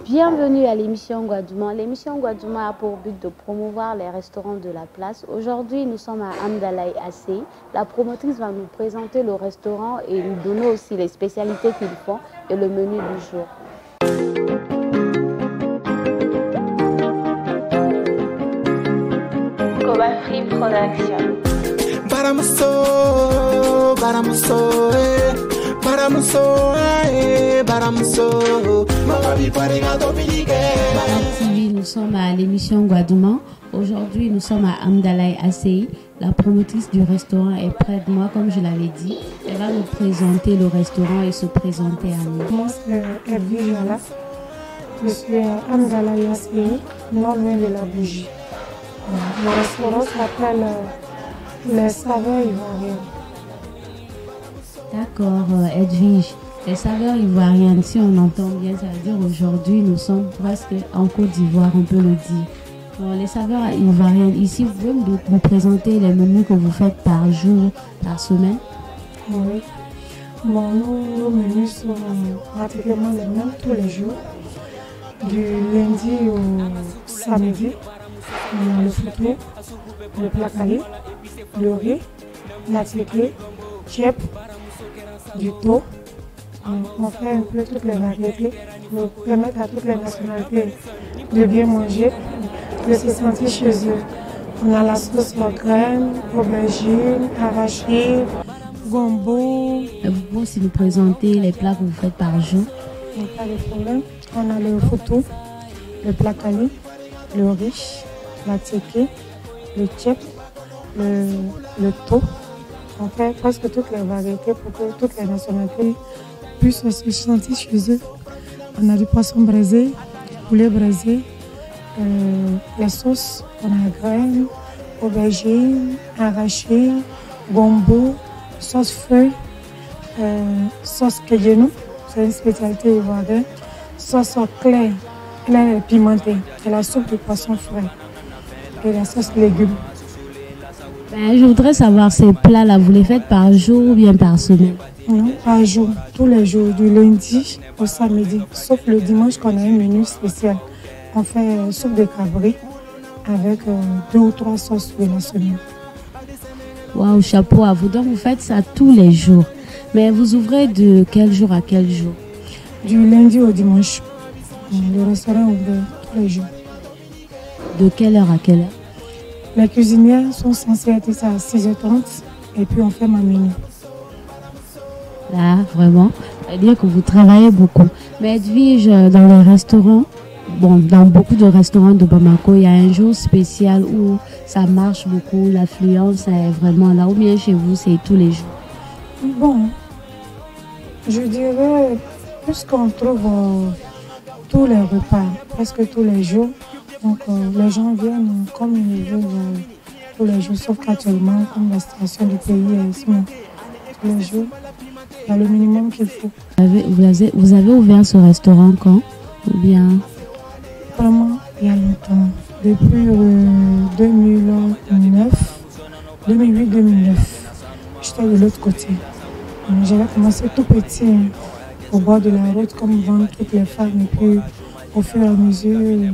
Bienvenue à l'émission Guadouma. L'émission Guadouma a pour but de promouvoir les restaurants de la place. Aujourd'hui, nous sommes à Amdalaï Acey. La promotrice va nous présenter le restaurant et nous donner aussi les spécialités qu'ils font et le menu du jour. Koba Free Production. Nous sommes à l'émission Guadouma. Aujourd'hui, nous sommes à Amdalaï Acey. La promotrice du restaurant est près de moi, comme je l'avais dit. Elle va nous présenter le restaurant et se présenter à nous. Moi, c'est Edwige Jala. Je suis à Amdalaï Acey, non loin de la bougie. Le restaurant s'appelle Les Saveurs Ivoiriennes. D'accord, Edwige. Les saveurs ivoiriennes, si on entend bien, ça veut dire aujourd'hui nous sommes presque en Côte d'Ivoire, on peut le dire. Bon, les saveurs ivoiriennes, ici, vous pouvez nous présenter les menus que vous faites par jour, par semaine? Oui. Bon, nos menus sont pratiquement les mêmes tous les jours. Du lundi au samedi, on a le foutou, le plat calé, le riz, la tiquée, tchèp, du thon. On fait un peu toutes les variétés pour permettre à toutes les nationalités de bien manger, de se sentir chez eux. On a la sauce aux graines, aubergine, arachide, gombo. Vous pouvez aussi nous présenter les plats que vous faites par jour? Pas de problème. On a le foutou, le plat calé, le riz, la tiquée, le tchèp, le thon. On fait presque toutes les variétés pour que toutes les nationalités puissent se sentir chez eux. On a du poisson braisé, poulet braisé, les sauces, on a graines, aubergine, arachide, gombo, sauce feuille, sauce kegeno, c'est une spécialité ivoirienne, sauce claire et pimentée, et la soupe de poisson frais et la sauce légumes. Je voudrais savoir, ces plats-là, vous les faites par jour ou bien par semaine? Non, par jour, tous les jours, du lundi au samedi, sauf le dimanche qu'on a un menu spécial. On fait soupe de cabri avec 2 ou 3 sauces de la semaine. Waouh, chapeau à vous. Donc vous faites ça tous les jours. Mais vous ouvrez de quel jour à quel jour? Du lundi au dimanche. Le restaurant ouvre tous les jours. De quelle heure à quelle heure? Les cuisinières sont censées être à 6h30 et puis on fait ma menu. Là, vraiment, ça veut dire que vous travaillez beaucoup. Mais Edwige, dans les restaurants, bon, dans beaucoup de restaurants de Bamako, il y a un jour spécial où ça marche beaucoup, l'affluence est vraiment là. Ou bien chez vous, c'est tous les jours? Bon, je dirais, puisqu'on trouve tous les repas, presque tous les jours, donc les gens viennent comme ils veulent tous les jours, sauf qu'actuellement, comme la situation du pays est tous les jours, il y a le minimum qu'il faut. Vous avez ouvert ce restaurant quand? Ou bien? Vraiment, il y a longtemps. Depuis 2009, 2008-2009, j'étais de l'autre côté. J'avais commencé tout petit, au bord de la route, comme vendent toutes les femmes. Et puis, au fur et à mesure,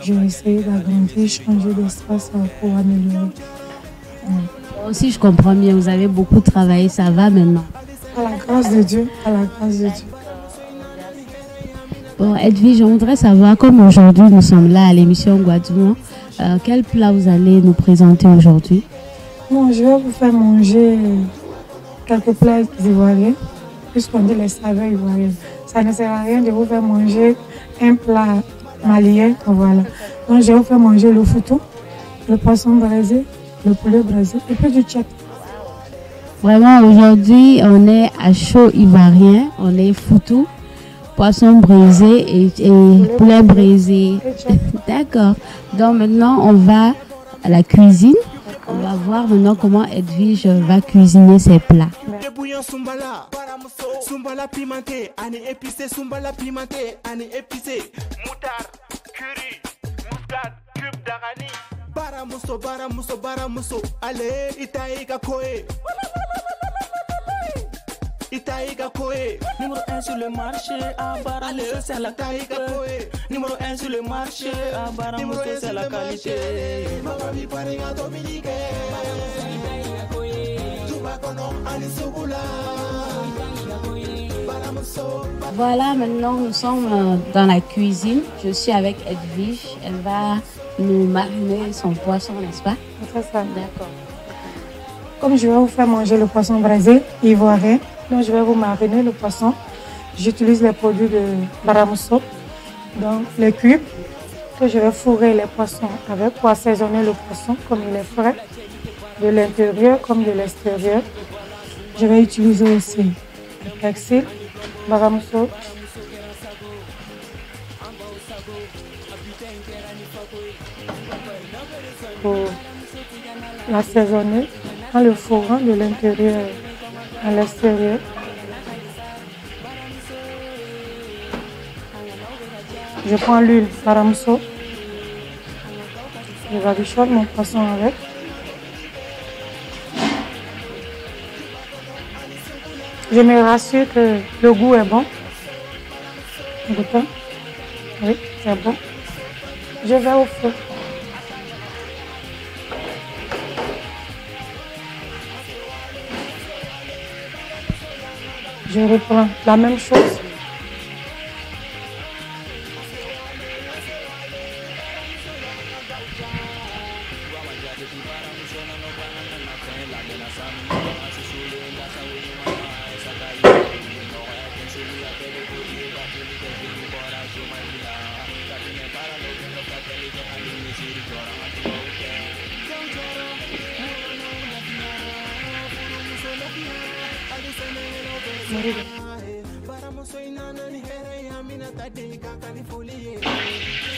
j'ai essayé d'agrandir, changer d'espace pour améliorer. Si je comprends bien, vous avez beaucoup travaillé, ça va maintenant? À la grâce de Dieu, à la grâce de Dieu. Bon, Edwige, je voudrais savoir, comme aujourd'hui nous sommes là à l'émission Guadouma, quel plat vous allez nous présenter aujourd'hui? Bon, je vais vous faire manger quelques plats ivoiriens, puisqu'on dit les saveurs ivoiriennes. Ça ne sert à rien de vous faire manger un plat malien, voilà. Donc, je vais vous faire manger le foutou, le poisson braisé, le poulet braisé et puis du tchèp. Vraiment, aujourd'hui, on est à chaud ivoirien, on est foutou, poisson braisé et poulet braisé. D'accord. Donc maintenant, on va à la cuisine. On va voir maintenant comment Edwige va cuisiner ses plats. Sumbala pimenté, année épicée, sumbala pimenté, année épicée, moutarde, Baramuso, baramuso, baramuso, allez, Itaïga Koé. Itaïga Koé. Numéro 1 sur le marché, à Baramuso, c'est la qualité. Numéro 1 sur le marché, à Baramuso, c'est la qualité. Mamabi Paringa Dominique. Tubakono, Anisubula. Voilà, maintenant nous sommes dans la cuisine. Je suis avec Edwige. Elle va nous mariner son poisson, n'est-ce pas? C'est ça. D'accord. Comme je vais vous faire manger le poisson braisé ivoirien, donc je vais vous mariner le poisson. J'utilise les produits de Baramuso, donc les cubes que je vais fourrer les poissons avec pour assaisonner le poisson comme il est frais, de l'intérieur comme de l'extérieur. Je vais utiliser aussi le persil, Baramuso. Pour l'assaisonner en le fourrant de l'intérieur à l'extérieur. Je prends l'huile Baramuso. Je ravichonne mon poisson avec. Je me rassure que le goût est bon. Goûtons. Oui, c'est bon. Je vais au feu. Je reprends la même chose.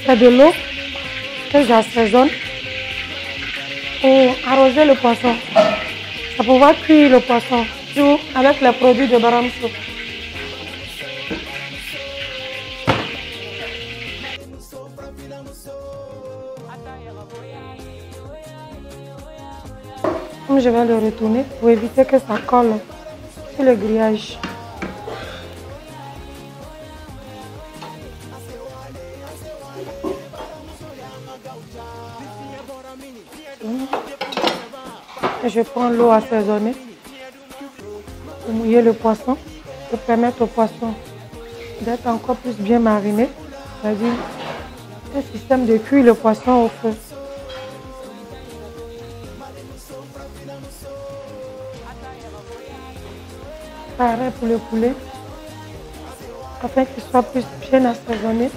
C'est de l'eau que j'assaisonne pour arroser le poisson. Ça pouvoir cuire le poisson avec les produits de Baramuso. Comme je vais le retourner pour éviter que ça colle sur le grillage. Et je prends l'eau assaisonnée pour mouiller le poisson, pour permettre au poisson d'être encore plus bien mariné. C'est-à-dire un système de cuire le poisson au feu. Pareil pour le poulet, afin qu'il soit plus bien assaisonné.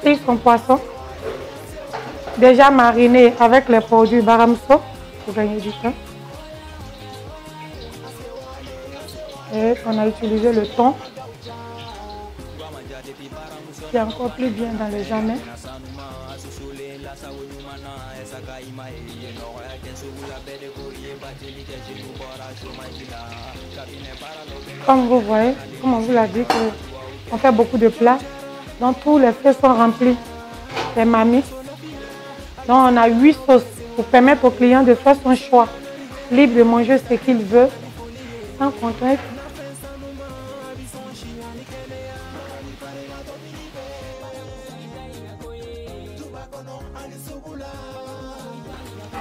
Et son poisson déjà mariné avec les produits Baramuso pour gagner du temps. Et on a utilisé le thon qui est encore plus bien dans le jamais. Comme vous voyez, comme on vous l'a dit, on fait beaucoup de plats. Donc tous les feux sont remplis. Les mamies. Donc on a 8 sauces pour permettre au client de faire son choix, libre de manger ce qu'il veut, sans contrainte.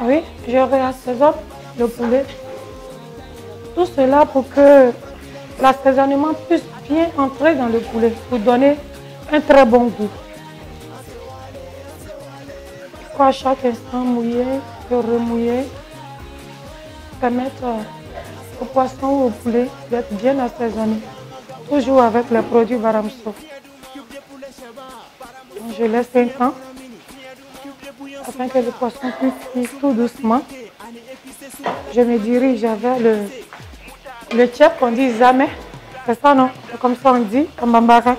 Oui, je réassaisonne le poulet Tout cela pour que l'assaisonnement puisse bien entrer dans le poulet pour donner un très bon goût. Il faut à chaque instant mouiller et remouiller, permettre au poisson ou au poulet d'être bien assaisonné, toujours avec les produits Baramso. Je laisse un temps afin que le poisson puisse cuire tout doucement. Je me dirige vers le tchèp qu'on dit jamais. C'est ça, non? C'est comme ça on dit, en bambara.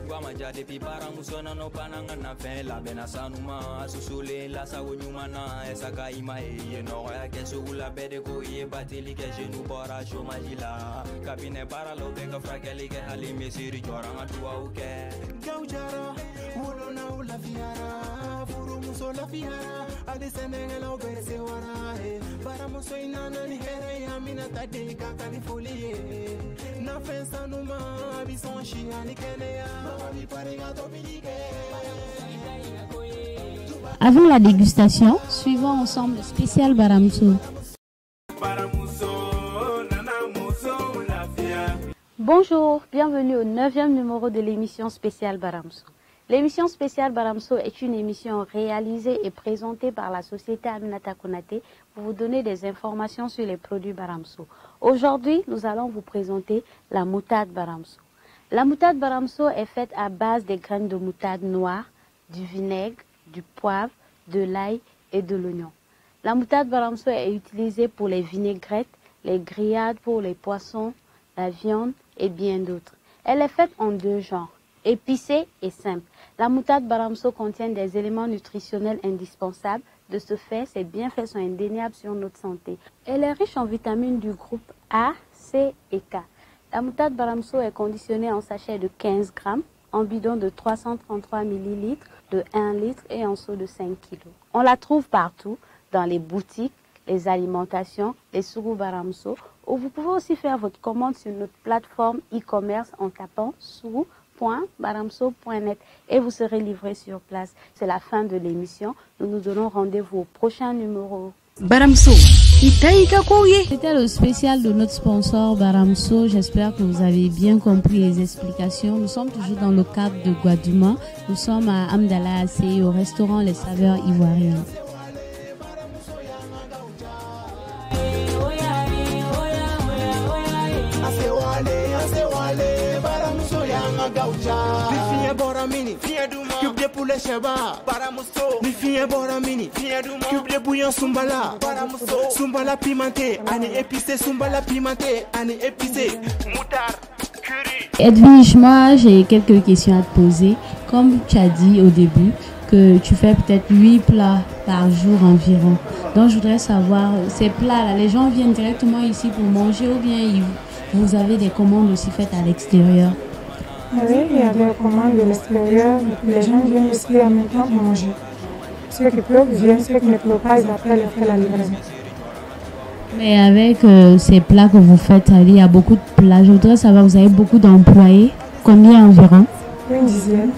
Guamaja depuis Baramuso no pananga na fin la bena sanuma susule la sawonyumana esaka imae no ya kesu la bede ko ye bateli ke jenu bora chômage la kabine bara lo benga frakeli ke hali mesiri joranga tuwa uke gaujara wolona ula fiara furu muso la fiara ade senengela oberse wara Baramuso inana ni here ya mina tade ka kanifuli na fin sanuma bison chiani kenya. Avant la dégustation, suivons ensemble le spécial Baramso. Bonjour, bienvenue au 9e numéro de l'émission spéciale Baramso. L'émission spéciale Baramso est une émission réalisée et présentée par la société Aminata Konaté pour vous donner des informations sur les produits Baramso. Aujourd'hui, nous allons vous présenter la moutarde Baramso. La moutarde Baramso est faite à base des graines de moutarde noire, du vinaigre, du poivre, de l'ail et de l'oignon. La moutarde Baramso est utilisée pour les vinaigrettes, les grillades pour les poissons, la viande et bien d'autres. Elle est faite en deux genres, épicée et simple. La moutarde Baramso contient des éléments nutritionnels indispensables. De ce fait, ses bienfaits sont indéniables sur notre santé. Elle est riche en vitamines du groupe A, C et K. La moutarde Baramso est conditionnée en sachet de 15 grammes, en bidon de 333 ml, de 1 litre et en seau de 5 kg. On la trouve partout, dans les boutiques, les alimentations, les sourou Baramso, ou vous pouvez aussi faire votre commande sur notre plateforme e-commerce en tapant sourou.baramso.net et vous serez livré sur place. C'est la fin de l'émission. Nous nous donnons rendez-vous au prochain numéro. Baramso. C'était le spécial de notre sponsor Baramso. J'espère que vous avez bien compris les explications. Nous sommes toujours dans le cadre de Guadouma. Nous sommes à Amdala Assey au restaurant Les Saveurs Ivoiriennes. Cube de poulet cheba, Baramuso. Mi fien boramini, cube de bouillon sumbala, Baramuso. Sumbala pimenté, année épicé, sumbala pimenté, année épicé. Moutarde, curry. Edwige, moi j'ai quelques questions à te poser. Comme tu as dit au début que tu fais peut-être 8 plats par jour environ. Donc je voudrais savoir, ces plats-là, les gens viennent directement ici pour manger ou bien vous avez des commandes aussi faites à l'extérieur? Oui, il y a des commandes de l'extérieur. Les gens viennent ici en même temps pour manger. Ceux qui peuvent viennent, ceux qui ne peuvent pas, ils appellent et font la livraison. Mais avec ces plats que vous faites, il y a beaucoup de plats. Je voudrais savoir, vous avez beaucoup d'employés. Combien environ? Une dizaine.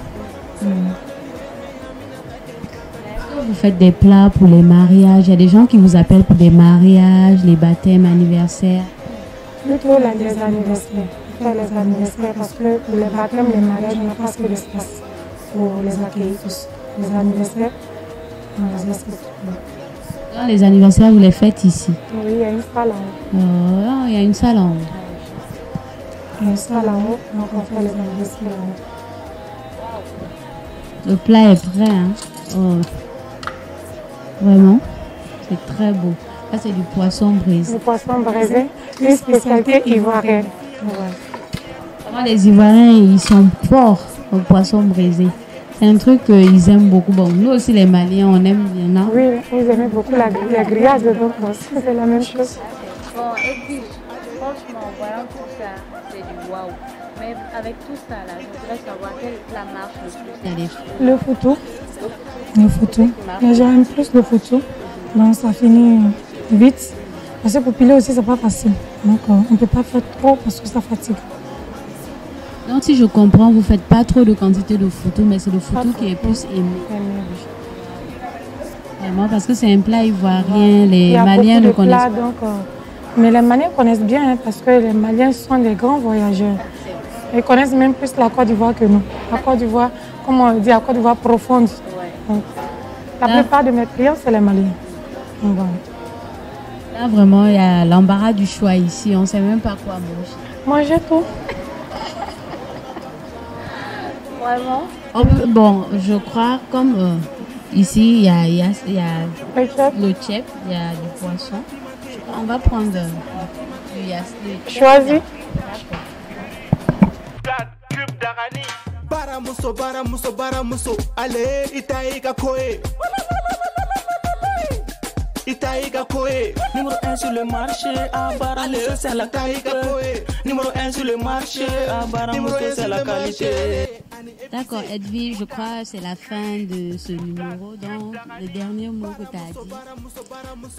Vous faites des plats pour les mariages. Il y a des gens qui vous appellent pour des mariages, les baptêmes, anniversaires. Plutôt les anniversaires. Les anniversaires parce que pour les baptêmes, les mariages, on n'a pas assez d'espace pour les accueillir tous. Les anniversaires, on les respecte. Dans les anniversaires, vous les faites ici? Oui, il y a une salle en haut. Oh, il y a une salle en haut. Il y a une salle en haut, donc on fait les anniversaires en haut. Le plat est prêt, hein? Oh. Vraiment, c'est très beau. Ça, c'est du poisson braisé. Le poisson braisé, une spécialité ivoirienne. Voilà. Vraiment, les Ivoiriens, ils sont forts au poisson braisé. C'est un truc qu'ils aiment beaucoup. Bon, nous aussi, les Maliens, on aime bien, non? Oui, vous aimez beaucoup la grillade, donc c'est la même chose. Bon, et puis, franchement, voyant tout ça, c'est du waouh. Mais avec tout ça, là, je voudrais savoir quel plat marche le plus. Le foutou. Le foutou. Mais j'aime plus le foutou. Donc ça finit vite. Parce que pour piler aussi, c'est pas facile. Donc on ne peut pas faire trop parce que ça fatigue. Donc si je comprends, vous ne faites pas trop de quantité de foutou, mais c'est le foutou qui est plus aimé. Vraiment, parce que c'est un plat ivoirien, les Maliens le connaissent. Donc, mais les Maliens connaissent bien, hein, parce que les Maliens sont des grands voyageurs. Ils connaissent même plus la Côte d'Ivoire que nous. La Côte d'Ivoire, comme on dit, la Côte d'Ivoire profonde. Donc, la plupart de mes clients, c'est les Maliens. Donc, voilà. Là, vraiment, il y a l'embarras du choix ici. On ne sait même pas quoi manger. Manger tout. Vraiment? Bon, je crois, comme ici, il y a le tchèp, il y a du poisson. On va prendre du choisi. Baramuso, allez, Itaïga Koé. Itaïga Koé. Numéro 1 sur le marché, à Baramuso, c'est la qualité. Numéro 1 sur le marché, à Baramuso, c'est la qualité. D'accord, Edwige, je crois que c'est la fin de ce numéro. Donc, le dernier mot que tu as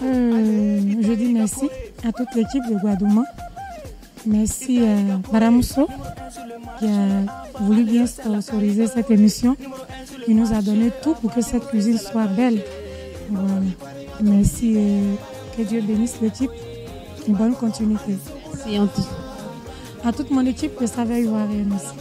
dit. Je dis merci à toute l'équipe de Guadouma. Merci à Baramuso qui a voulu bien sponsoriser cette émission, qui nous a donné tout pour que cette cuisine soit belle. Voilà. Merci et que Dieu bénisse l'équipe. Une bonne continuité. À toute mon équipe de Saveurs Ivoiriennes aussi.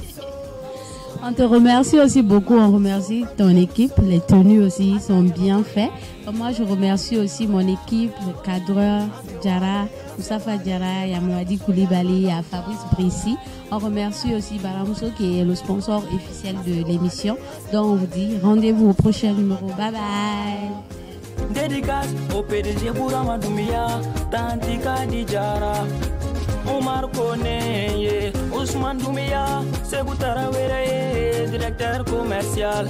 On te remercie aussi beaucoup, on remercie ton équipe, les tenues aussi sont bien faites. Moi je remercie aussi mon équipe, le cadreur Djara, Moussafa Djara, Yamouadi Koulibaly, à Fabrice Brissi. On remercie aussi Baramuso qui est le sponsor officiel de l'émission. Donc on vous dit rendez-vous au prochain numéro. Bye bye. Dédicace au PDG Bourama Doumbia, Tantika Djara. Omar Kone, Ousmane Doumbia, Sebou Tarawele, directeur commercial.